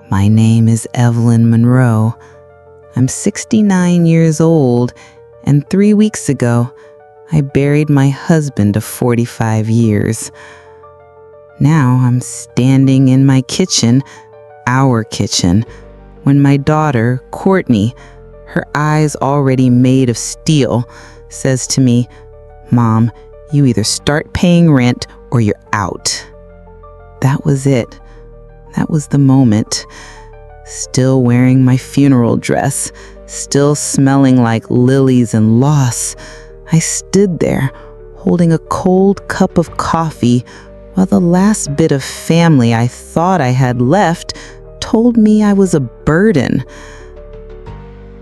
My name is Evelyn Monroe. I'm 69 years old, and 3 weeks ago, I buried my husband of 45 years. Now I'm standing in my kitchen, our kitchen, when my daughter, Courtney, her eyes already made of steel, says to me, "Mom, you either start paying rent or you're out." That was it. That was the moment. Still wearing my funeral dress, still smelling like lilies and loss, I stood there, holding a cold cup of coffee, while the last bit of family I thought I had left told me I was a burden.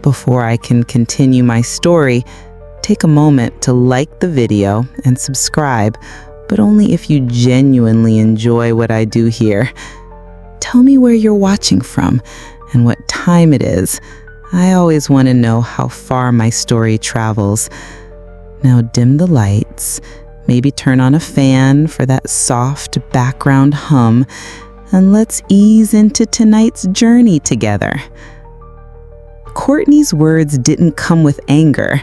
Before I can continue my story, take a moment to like the video and subscribe, but only if you genuinely enjoy what I do here. Tell me where you're watching from and what time it is. I always want to know how far my story travels. Now dim the lights, maybe turn on a fan for that soft background hum, and let's ease into tonight's journey together. Courtney's words didn't come with anger.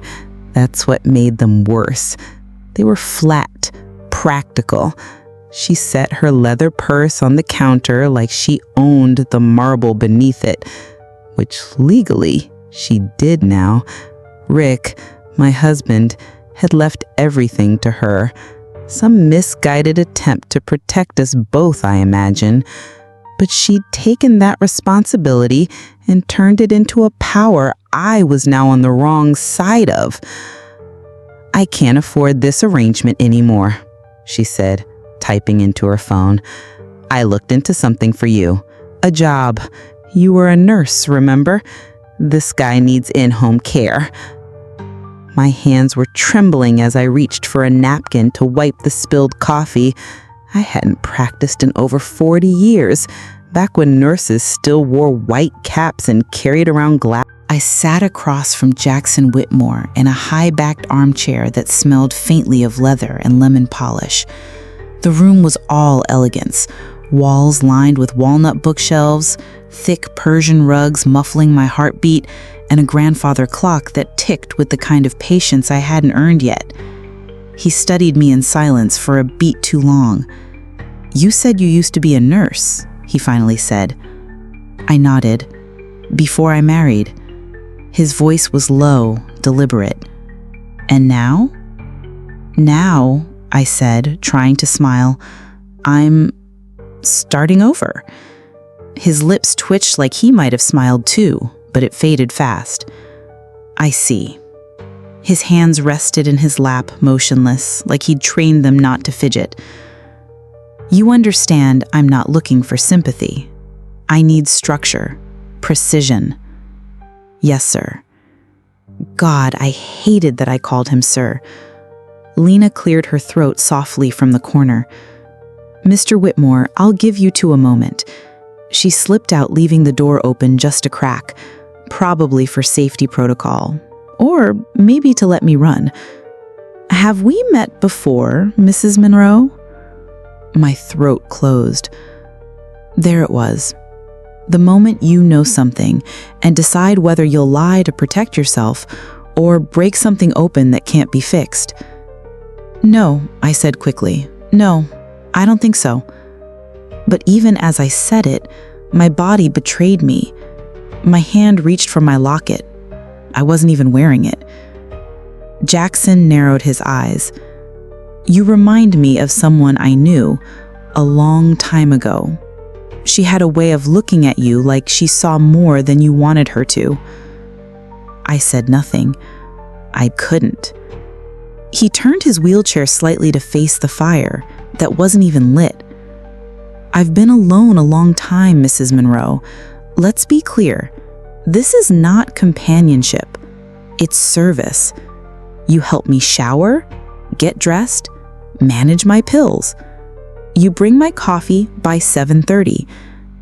That's what made them worse. They were flat, practical. She set her leather purse on the counter like she owned the marble beneath it, which legally she did now. Rick, my husband, had left everything to her. Some misguided attempt to protect us both, I imagine. But she'd taken that responsibility and turned it into a power I was now on the wrong side of. "I can't afford this arrangement anymore," she said, typing into her phone. "I looked into something for you. A job. You were a nurse, remember? This guy needs in-home care." My hands were trembling as I reached for a napkin to wipe the spilled coffee. I hadn't practiced in over 40 years, back when nurses still wore white caps and carried around glass. I sat across from Jackson Whitmore in a high-backed armchair that smelled faintly of leather and lemon polish. The room was all elegance, walls lined with walnut bookshelves, thick Persian rugs muffling my heartbeat, and a grandfather clock that ticked with the kind of patience I hadn't earned yet. He studied me in silence for a beat too long. "You said you used to be a nurse," he finally said. I nodded. "Before I married." His voice was low, deliberate. "And now?" "Now," I said, trying to smile, "I'm starting over." His lips twitched like he might have smiled too, but it faded fast. "I see." His hands rested in his lap, motionless, like he'd trained them not to fidget. "You understand I'm not looking for sympathy. I need structure, precision." "Yes, sir." God, I hated that I called him sir. Lena cleared her throat softly from the corner. "Mr. Whitmore, I'll give you two a moment." She slipped out, leaving the door open just a crack, probably for safety protocol, or maybe to let me run. "Have we met before, Mrs. Monroe?" My throat closed. There it was. The moment you know something and decide whether you'll lie to protect yourself or break something open that can't be fixed. "No," I said quickly. "No, I don't think so." But even as I said it, my body betrayed me. My hand reached for my locket. I wasn't even wearing it. Jackson narrowed his eyes. "You remind me of someone I knew a long time ago. She had a way of looking at you like she saw more than you wanted her to." I said nothing. I couldn't. He turned his wheelchair slightly to face the fire that wasn't even lit. "I've been alone a long time, Mrs. Monroe. Let's be clear. This is not companionship. It's service. You help me shower, get dressed, manage my pills. You bring my coffee by 7:30,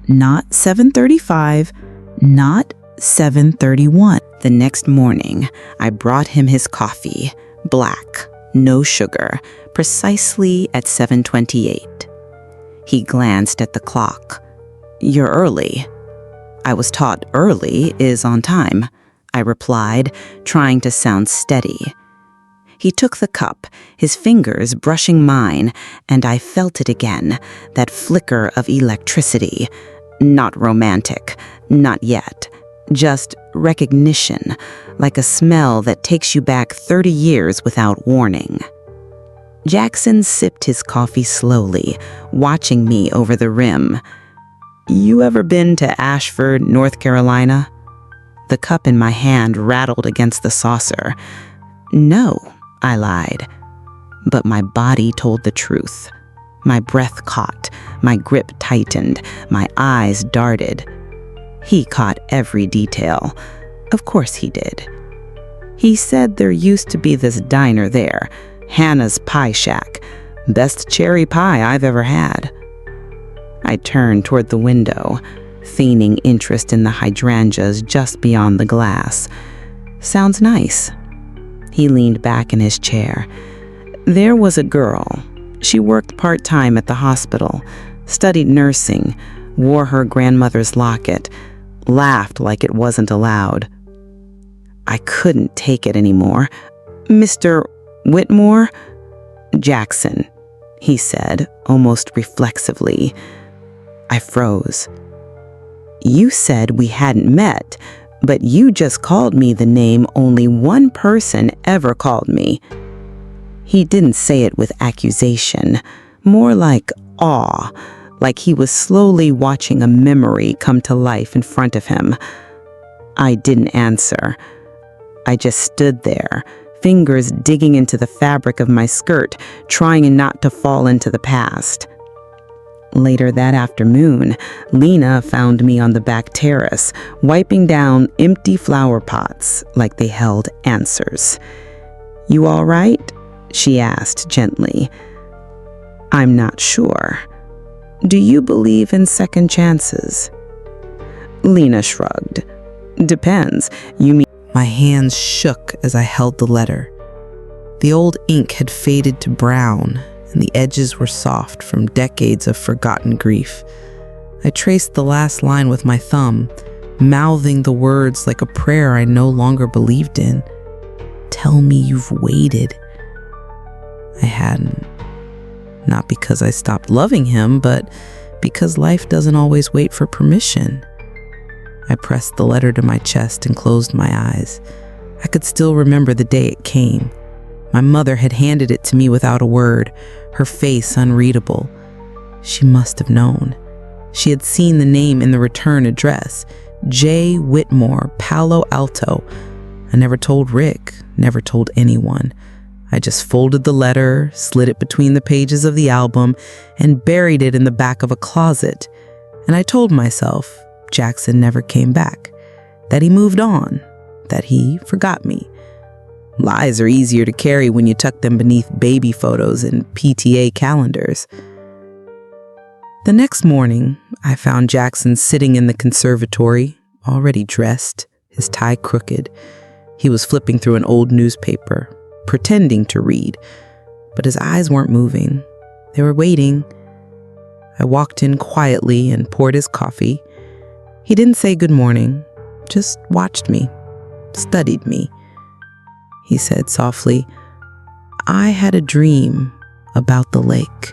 not 7:35, not 7:31. The next morning, I brought him his coffee, black, no sugar, precisely at 7:28. He glanced at the clock. "You're early." I was taught early is on time, I replied, trying to sound steady. He took the cup, his fingers brushing mine, and I felt it again, that flicker of electricity. Not romantic, not yet. Just recognition, like a smell that takes you back 30 years without warning. Jackson sipped his coffee slowly, watching me over the rim. You ever been to Ashford, North Carolina? The cup in my hand rattled against the saucer. No, I lied. But my body told the truth. My breath caught, my grip tightened, my eyes darted. He caught every detail. Of course he did. He said there used to be this diner there, Hannah's Pie Shack. Best cherry pie I've ever had. I turned toward the window, feigning interest in the hydrangeas just beyond the glass. Sounds nice. He leaned back in his chair. There was a girl. She worked part-time at the hospital, studied nursing, wore her grandmother's locket, laughed like it wasn't allowed. I couldn't take it anymore. Mr. Whitmore? Jackson, he said, almost reflexively. I froze. You said we hadn't met, but you just called me the name only one person ever called me. He didn't say it with accusation, more like awe, like he was slowly watching a memory come to life in front of him. I didn't answer. I just stood there, fingers digging into the fabric of my skirt, trying not to fall into the past. Later that afternoon, Lena found me on the back terrace, wiping down empty flower pots like they held answers. You all right? She asked gently. I'm not sure. Do you believe in second chances? Lena shrugged. Depends. You mean... My hands shook as I held the letter. The old ink had faded to brown, and the edges were soft from decades of forgotten grief. I traced the last line with my thumb, mouthing the words like a prayer I no longer believed in. Tell me you've waited. I hadn't. Not because I stopped loving him, but because life doesn't always wait for permission. I pressed the letter to my chest and closed my eyes. I could still remember the day it came. My mother had handed it to me without a word, her face unreadable. She must have known. She had seen the name in the return address, J. Whitmore, Palo Alto. I never told Rick, never told anyone. I just folded the letter, slid it between the pages of the album, and buried it in the back of a closet. And I told myself Jackson never came back, that he moved on, that he forgot me. Lies are easier to carry when you tuck them beneath baby photos and PTA calendars. The next morning, I found Jackson sitting in the conservatory, already dressed, his tie crooked. He was flipping through an old newspaper, pretending to read, but his eyes weren't moving. They were waiting. I walked in quietly and poured his coffee. He didn't say good morning, just watched me, studied me. He said softly, I had a dream about the lake.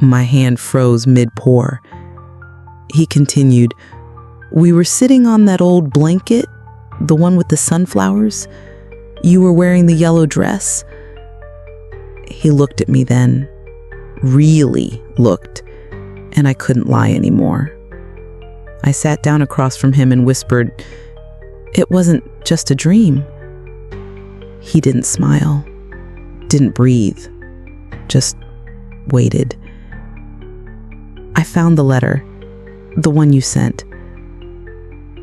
My hand froze mid-pour. He continued, we were sitting on that old blanket, the one with the sunflowers. You were wearing the yellow dress. He looked at me then, really looked, and I couldn't lie anymore. I sat down across from him and whispered, it wasn't just a dream. He didn't smile, didn't breathe, just waited. I found the letter, the one you sent.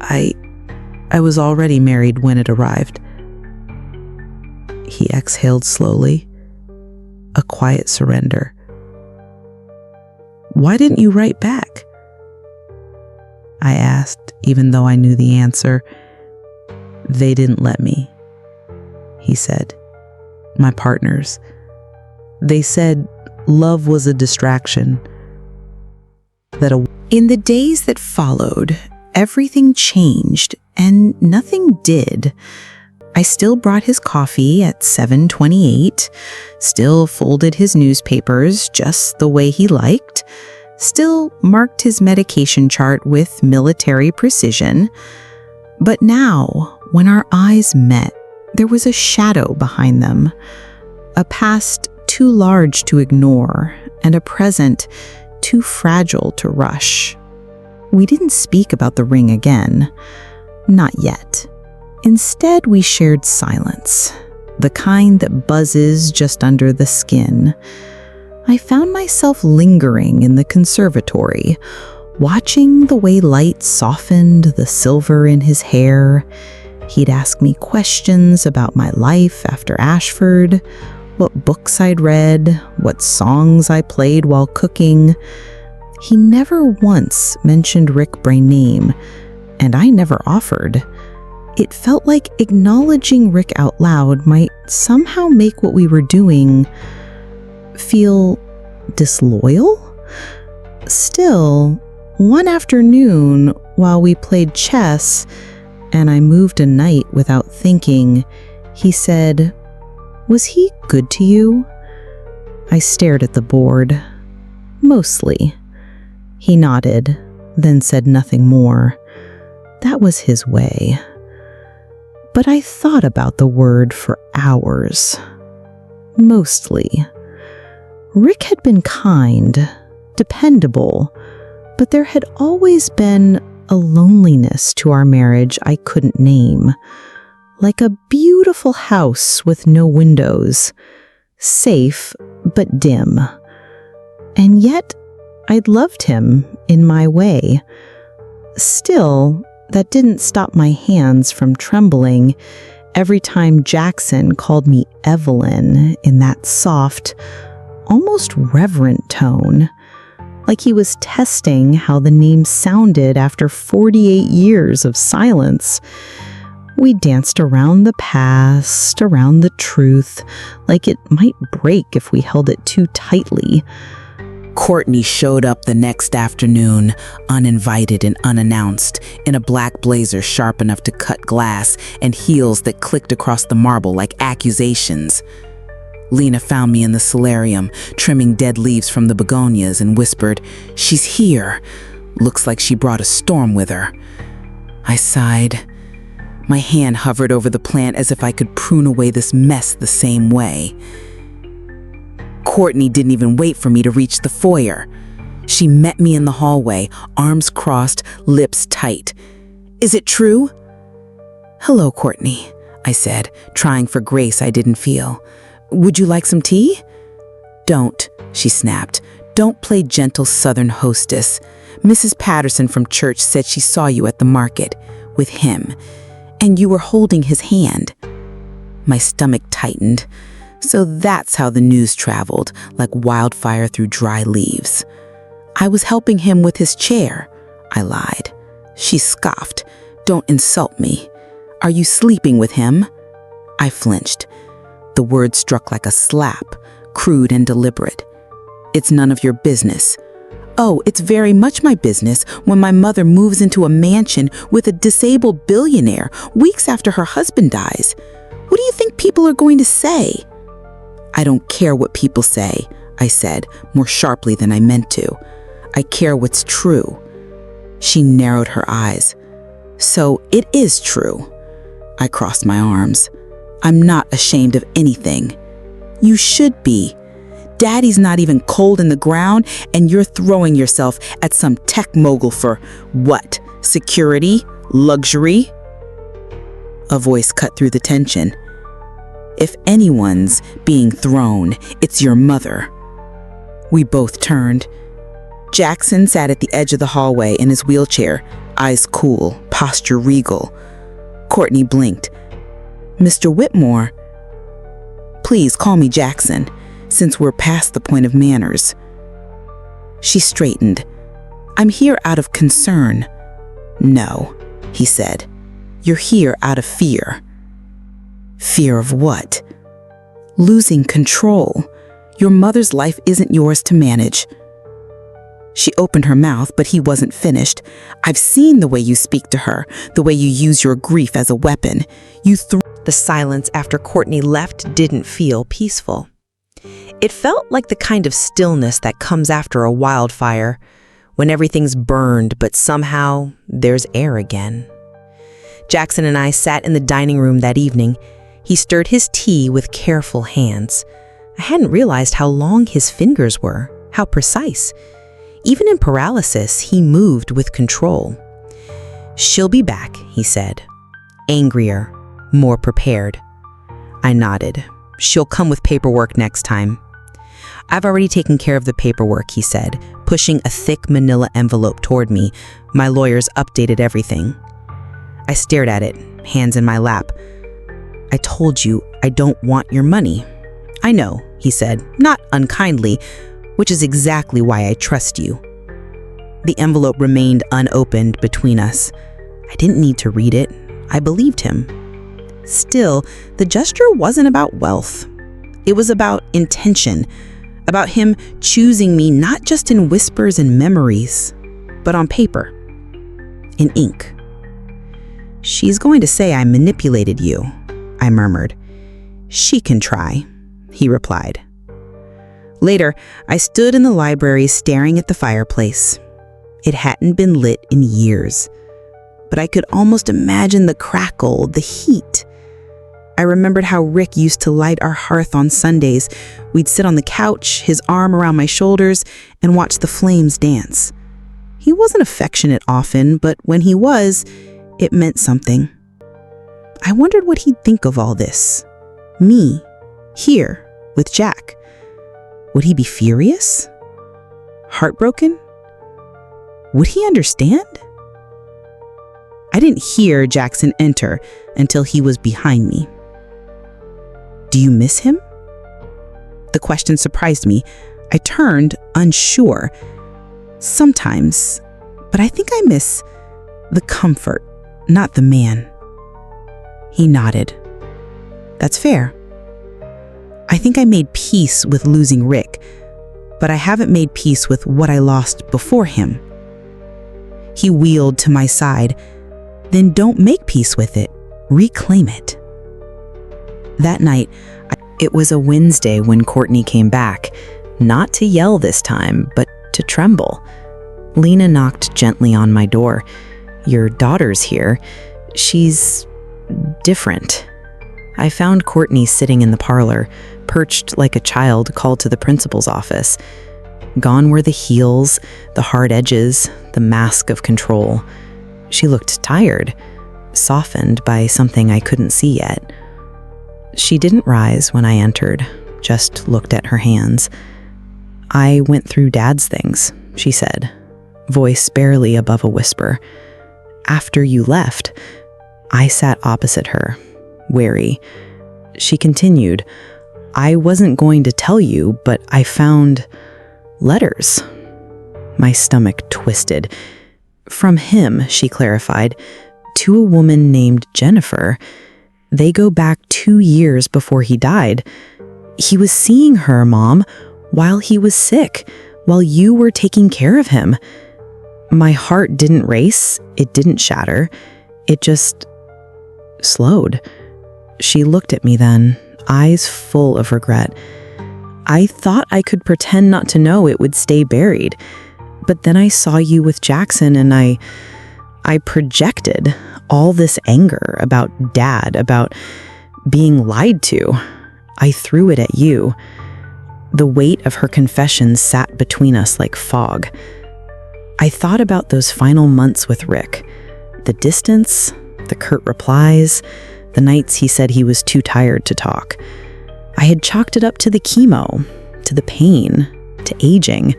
I was already married when it arrived. He exhaled slowly, a quiet surrender. Why didn't you write back? I asked, even though I knew the answer. They didn't let me, he said. My partners. They said love was a distraction. That In the days that followed, everything changed, and nothing did. I still brought his coffee at 7:28, still folded his newspapers just the way he liked, still marked his medication chart with military precision. But now, when our eyes met, there was a shadow behind them, a past too large to ignore, and a present too fragile to rush. We didn't speak about the ring again. Not yet. Instead, we shared silence, the kind that buzzes just under the skin. I found myself lingering in the conservatory, watching the way light softened the silver in his hair. He'd ask me questions about my life after Ashford, what books I'd read, what songs I played while cooking. He never once mentioned Rick by name, and I never offered. It felt like acknowledging Rick out loud might somehow make what we were doing feel disloyal. Still, one afternoon, while we played chess and I moved a knight without thinking, he said, "Was he good to you?" I stared at the board. Mostly. He nodded, then said nothing more. That was his way. But I thought about the word for hours. Mostly. Rick had been kind, dependable, but there had always been a loneliness to our marriage I couldn't name. Like a beautiful house with no windows, safe but dim. And yet, I'd loved him in my way. Still, that didn't stop my hands from trembling every time Jackson called me Evelyn in that soft, almost reverent tone, like he was testing how the name sounded after 48 years of silence. We danced around the past, around the truth, like it might break if we held it too tightly. Courtney showed up the next afternoon, uninvited and unannounced, in a black blazer sharp enough to cut glass and heels that clicked across the marble like accusations. Lena found me in the solarium, trimming dead leaves from the begonias, and whispered, "She's here. Looks like she brought a storm with her." I sighed. My hand hovered over the plant as if I could prune away this mess the same way. Courtney didn't even wait for me to reach the foyer. She met me in the hallway, arms crossed, lips tight. "Is it true?" "Hello, Courtney," I said, trying for grace I didn't feel. "Would you like some tea?" "Don't," she snapped. "Don't play gentle southern hostess. Mrs. Patterson from church said she saw you at the market, with him, and you were holding his hand." My stomach tightened. So that's how the news traveled, like wildfire through dry leaves. "I was helping him with his chair," I lied. She scoffed. "Don't insult me. Are you sleeping with him?" I flinched. The word struck like a slap, crude and deliberate. "It's none of your business." "Oh, it's very much my business when my mother moves into a mansion with a disabled billionaire weeks after her husband dies. What do you think people are going to say?" "I don't care what people say," I said, more sharply than I meant to. "I care what's true." She narrowed her eyes. "So it is true." I crossed my arms. "I'm not ashamed of anything." "You should be. Daddy's not even cold in the ground, and you're throwing yourself at some tech mogul for what? Security? Luxury?" A voice cut through the tension. "If anyone's being thrown, it's your mother." We both turned. Jackson sat at the edge of the hallway in his wheelchair, eyes cool, posture regal. Courtney blinked. "Mr. Whitmore?" "Please call me Jackson, since we're past the point of manners." She straightened. "I'm here out of concern." "No," he said. "You're here out of fear." "Fear of what?" "Losing control. Your mother's life isn't yours to manage." She opened her mouth, but he wasn't finished. "I've seen the way you speak to her, the way you use your grief as a weapon. The silence after Courtney left didn't feel peaceful. It felt like the kind of stillness that comes after a wildfire, when everything's burned, but somehow there's air again. Jackson and I sat in the dining room that evening. He stirred his tea with careful hands. I hadn't realized how long his fingers were, how precise. Even in paralysis, he moved with control. "She'll be back," he said. "Angrier, more prepared." I nodded. "She'll come with paperwork next time." "I've already taken care of the paperwork," he said, pushing a thick manila envelope toward me. "My lawyers updated everything." I stared at it, hands in my lap. "I told you I don't want your money." "I know," he said, not unkindly, "which is exactly why I trust you." The envelope remained unopened between us. I didn't need to read it. I believed him. Still, the gesture wasn't about wealth. It was about intention, about him choosing me not just in whispers and memories, but on paper, in ink. "She's going to say I manipulated you," I murmured. "She can try," he replied. Later, I stood in the library staring at the fireplace. It hadn't been lit in years, but I could almost imagine the crackle, the heat. I remembered how Rick used to light our hearth on Sundays. We'd sit on the couch, his arm around my shoulders, and watch the flames dance. He wasn't affectionate often, but when he was, it meant something. I wondered what he'd think of all this. Me, here, with Jack. Would he be furious? Heartbroken? Would he understand? I didn't hear Jackson enter until he was behind me. "Do you miss him?" The question surprised me. I turned, unsure. "Sometimes, but I think I miss the comfort, not the man." He nodded. "That's fair. I think I made peace with losing Rick, but I haven't made peace with what I lost before him." He wheeled to my side. "Then don't make peace with it. Reclaim it." That night, it was a Wednesday when Courtney came back, not to yell this time, but to tremble. Lena knocked gently on my door. "Your daughter's here. She's different." I found Courtney sitting in the parlor, perched like a child called to the principal's office. Gone were the heels, the hard edges, the mask of control. She looked tired, softened by something I couldn't see yet. She didn't rise when I entered, just looked at her hands. "I went through Dad's things," she said, voice barely above a whisper. "After you left," I sat opposite her, wary. She continued, "I wasn't going to tell you, but I found letters." My stomach twisted. "From him," she clarified, "to a woman named Jennifer. They go back 2 years before he died. He was seeing her, Mom, while he was sick, while you were taking care of him." My heart didn't race, it didn't shatter, it just slowed. She looked at me then, eyes full of regret. "I thought I could pretend not to know it would stay buried. But then I saw you with Jackson and I projected all this anger about Dad, about being lied to. I threw it at you." The weight of her confession sat between us like fog. I thought about those final months with Rick. The distance, the curt replies, the nights he said he was too tired to talk. I had chalked it up to the chemo, to the pain, to aging.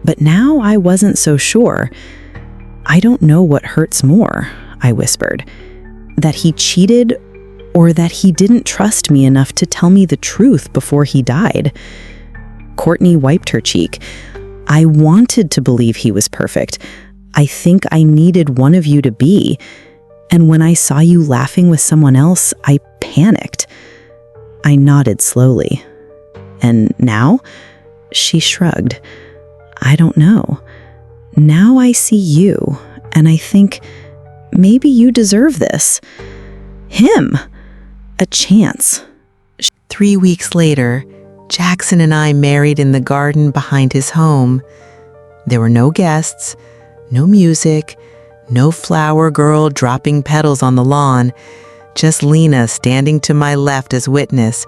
But now I wasn't so sure. "I don't know what hurts more," I whispered. "That he cheated, or that he didn't trust me enough to tell me the truth before he died." Courtney wiped her cheek. "I wanted to believe he was perfect. I think I needed one of you to be. And when I saw you laughing with someone else, I panicked." I nodded slowly. "And now?" She shrugged. I don't know. Now I see you, and I think maybe you deserve this. Him. A chance. 3 weeks later, Jackson and I married in the garden behind his home. There were no guests, no music, no flower girl dropping petals on the lawn, just Lena standing to my left as witness,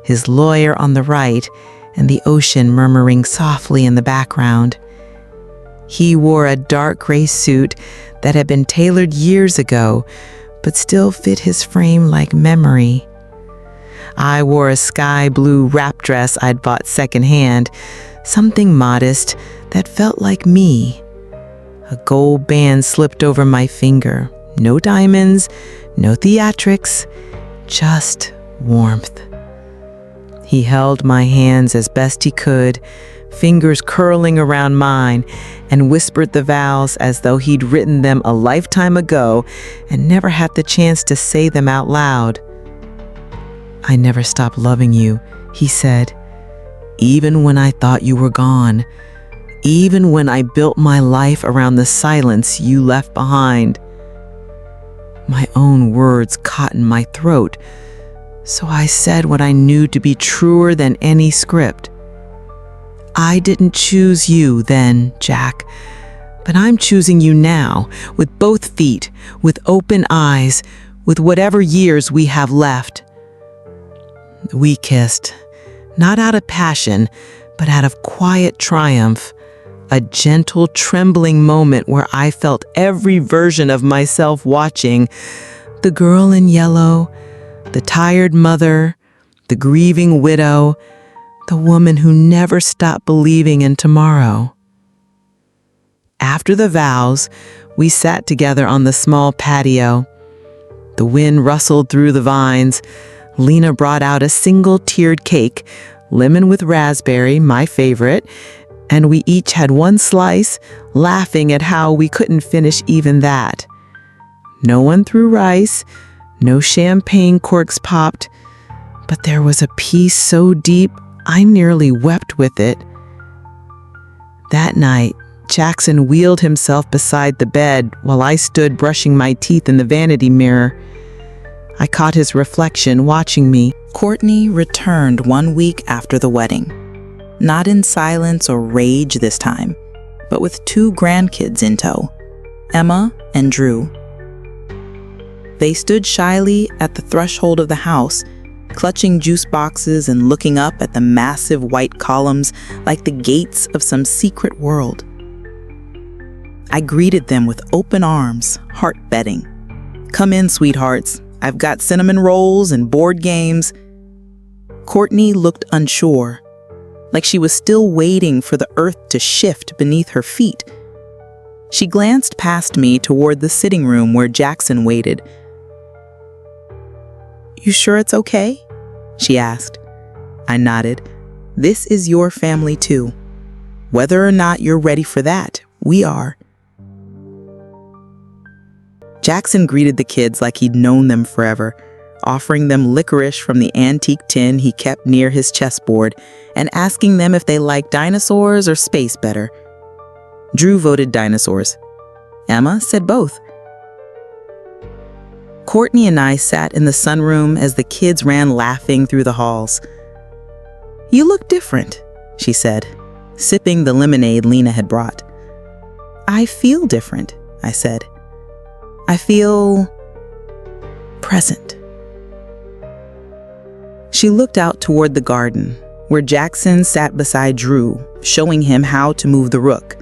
his lawyer on the right, and the ocean murmuring softly in the background. He wore a dark gray suit that had been tailored years ago, but still fit his frame like memory. I wore a sky blue wrap dress I'd bought secondhand, something modest that felt like me. A gold band slipped over my finger. No diamonds, no theatrics, just warmth. He held my hands as best he could, fingers curling around mine, and whispered the vows as though he'd written them a lifetime ago and never had the chance to say them out loud. "I never stopped loving you," he said, "even when I thought you were gone, even when I built my life around the silence you left behind." My own words caught in my throat, so I said what I knew to be truer than any script. "I didn't choose you then, Jack, but I'm choosing you now, with both feet, with open eyes, with whatever years we have left." We kissed, not out of passion, but out of quiet triumph, a gentle, trembling moment where I felt every version of myself watching: the girl in yellow, the tired mother, the grieving widow, the woman who never stopped believing in tomorrow. After the vows, we sat together on the small patio. The wind rustled through the vines. Lena brought out a single-tiered cake, lemon with raspberry, my favorite, and we each had one slice, laughing at how we couldn't finish even that. No one threw rice, no champagne corks popped, but there was a peace so deep I nearly wept with it. That night, Jackson wheeled himself beside the bed while I stood brushing my teeth in the vanity mirror. I caught his reflection watching me. Courtney returned 1 week after the wedding. Not in silence or rage this time, but with 2 grandkids in tow, Emma and Drew. They stood shyly at the threshold of the house, clutching juice boxes and looking up at the massive white columns like the gates of some secret world. I greeted them with open arms, heart beating. "Come in, sweethearts. I've got cinnamon rolls and board games." Courtney looked unsure, like she was still waiting for the earth to shift beneath her feet. She glanced past me toward the sitting room where Jackson waited. "You sure it's okay?" she asked. I nodded. "This is your family too. Whether or not you're ready for that, we are." Jackson greeted the kids like he'd known them forever, offering them licorice from the antique tin he kept near his chessboard and asking them if they liked dinosaurs or space better. Drew voted dinosaurs. Emma said both. Courtney and I sat in the sunroom as the kids ran laughing through the halls. "You look different," she said, sipping the lemonade Lena had brought. "I feel different," I said. "I feel present." She looked out toward the garden, where Jackson sat beside Drew, showing him how to move the rook.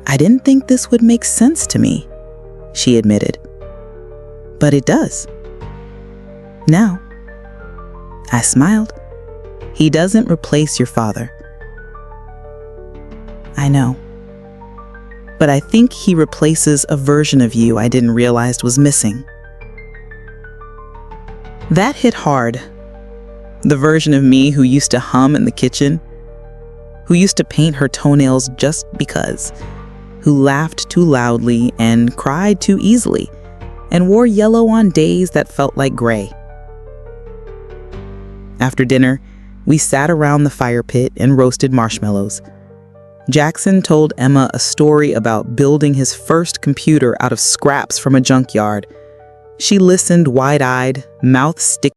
"I didn't think this would make sense to me," she admitted. "But it does. Now." I smiled. "He doesn't replace your father." "I know. But I think he replaces a version of you I didn't realize was missing." That hit hard. The version of me who used to hum in the kitchen, who used to paint her toenails just because, who laughed too loudly and cried too easily, and wore yellow on days that felt like gray. After dinner, we sat around the fire pit and roasted marshmallows. Jackson told Emma a story about building his first computer out of scraps from a junkyard. She listened wide-eyed, mouth sticking